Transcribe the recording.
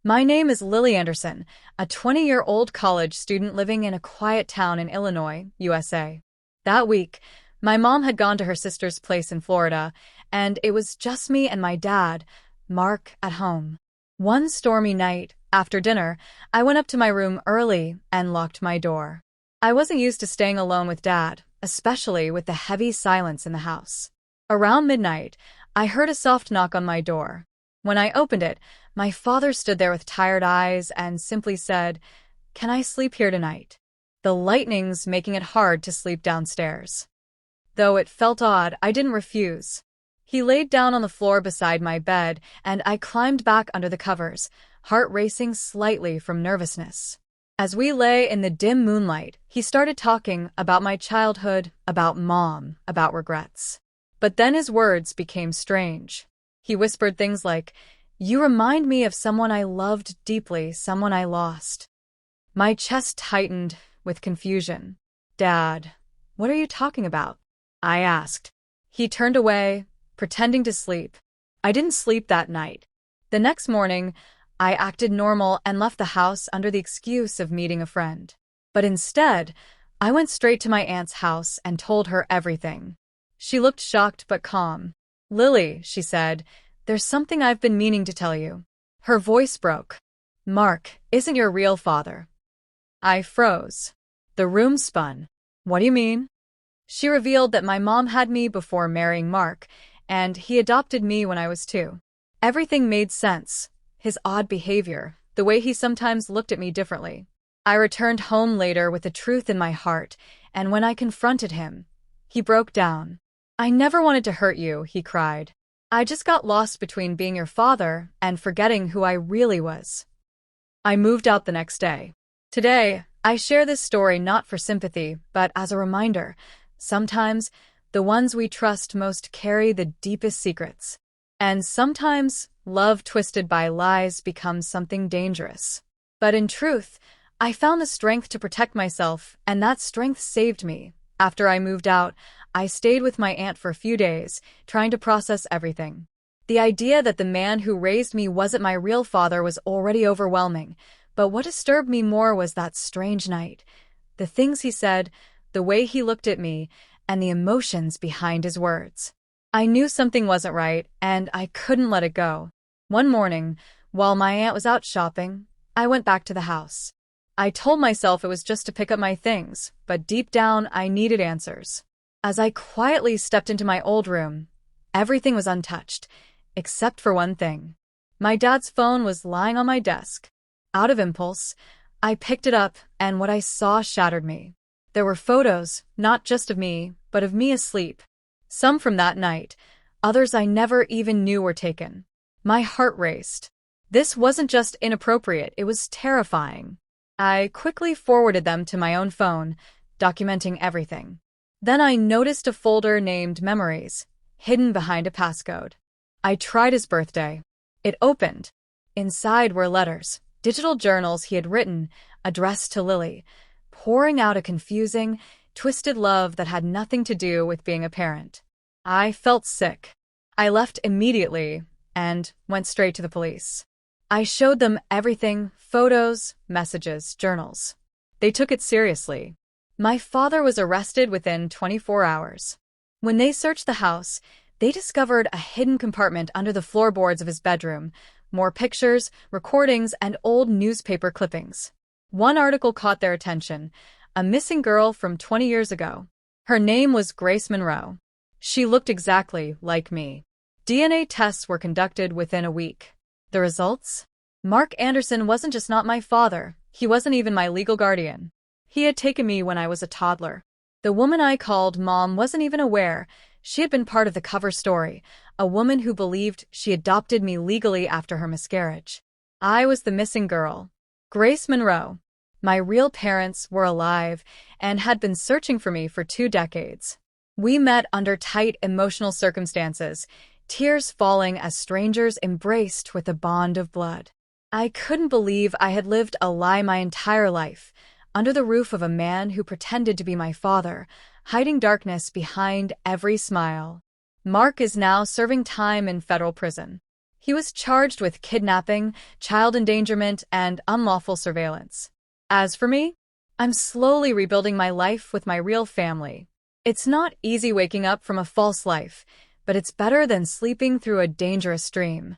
My name is Lily Anderson, a 20-year-old college student living in a quiet town in Illinois, USA. That week, my mom had gone to her sister's place in Florida, and it was just me and my dad, Mark, at home. One stormy night, after dinner, I went up to my room early and locked my door. I wasn't used to staying alone with Dad, especially with the heavy silence in the house. Around midnight, I heard a soft knock on my door. When I opened it, my father stood there with tired eyes and simply said, "Can I sleep here tonight?" The lightnings making it hard to sleep downstairs. Though it felt odd, I didn't refuse. He laid down on the floor beside my bed, and I climbed back under the covers, heart racing slightly from nervousness. As we lay in the dim moonlight, he started talking about my childhood, about Mom, about regrets. But then his words became strange. He whispered things like, "You remind me of someone I loved deeply, someone I lost." My chest tightened with confusion. "Dad, what are you talking about?" I asked. He turned away, pretending to sleep. I didn't sleep that night. The next morning, I acted normal and left the house under the excuse of meeting a friend. But instead, I went straight to my aunt's house and told her everything. She looked shocked but calm. "Lily," she said, "there's something I've been meaning to tell you." Her voice broke. "Mark isn't your real father." I froze. The room spun. "What do you mean?" She revealed that my mom had me before marrying Mark, and he adopted me when I was 2. Everything made sense. His odd behavior, the way he sometimes looked at me differently. I returned home later with the truth in my heart, and when I confronted him, he broke down. "I never wanted to hurt you," he cried. "I just got lost between being your father and forgetting who I really was." I moved out the next day. Today, I share this story not for sympathy, but as a reminder. Sometimes, the ones we trust most carry the deepest secrets. And sometimes, love twisted by lies becomes something dangerous. But in truth, I found the strength to protect myself, and that strength saved me. After I moved out, I stayed with my aunt for a few days, trying to process everything. The idea that the man who raised me wasn't my real father was already overwhelming, but what disturbed me more was that strange night. The things he said, the way he looked at me, and the emotions behind his words. I knew something wasn't right, and I couldn't let it go. One morning, while my aunt was out shopping, I went back to the house. I told myself it was just to pick up my things, but deep down I needed answers. As I quietly stepped into my old room, everything was untouched, except for one thing. My dad's phone was lying on my desk. Out of impulse, I picked it up, and what I saw shattered me. There were photos, not just of me, but of me asleep. Some from that night, others I never even knew were taken. My heart raced. This wasn't just inappropriate, it was terrifying. I quickly forwarded them to my own phone, documenting everything. Then I noticed a folder named Memories, hidden behind a passcode. I tried his birthday. It opened. Inside were letters, digital journals he had written, addressed to Lily, pouring out a confusing, twisted love that had nothing to do with being a parent. I felt sick. I left immediately and went straight to the police. I showed them everything, photos, messages, journals. They took it seriously. My father was arrested within 24 hours. When they searched the house, they discovered a hidden compartment under the floorboards of his bedroom, more pictures, recordings, and old newspaper clippings. One article caught their attention, a missing girl from 20 years ago. Her name was Grace Monroe. She looked exactly like me. DNA tests were conducted within a week. The results? Mark Anderson wasn't just not my father, he wasn't even my legal guardian. He had taken me when I was a toddler. The woman I called Mom wasn't even aware. She had been part of the cover story, a woman who believed she adopted me legally after her miscarriage. I was the missing girl. Grace Monroe. My real parents were alive and had been searching for me for 2 decades. We met under tight emotional circumstances, tears falling as strangers embraced with a bond of blood. I couldn't believe I had lived a lie my entire life, under the roof of a man who pretended to be my father, hiding darkness behind every smile. Mark is now serving time in federal prison. He was charged with kidnapping, child endangerment, and unlawful surveillance. As for me, I'm slowly rebuilding my life with my real family. It's not easy waking up from a false life, but it's better than sleeping through a dangerous dream.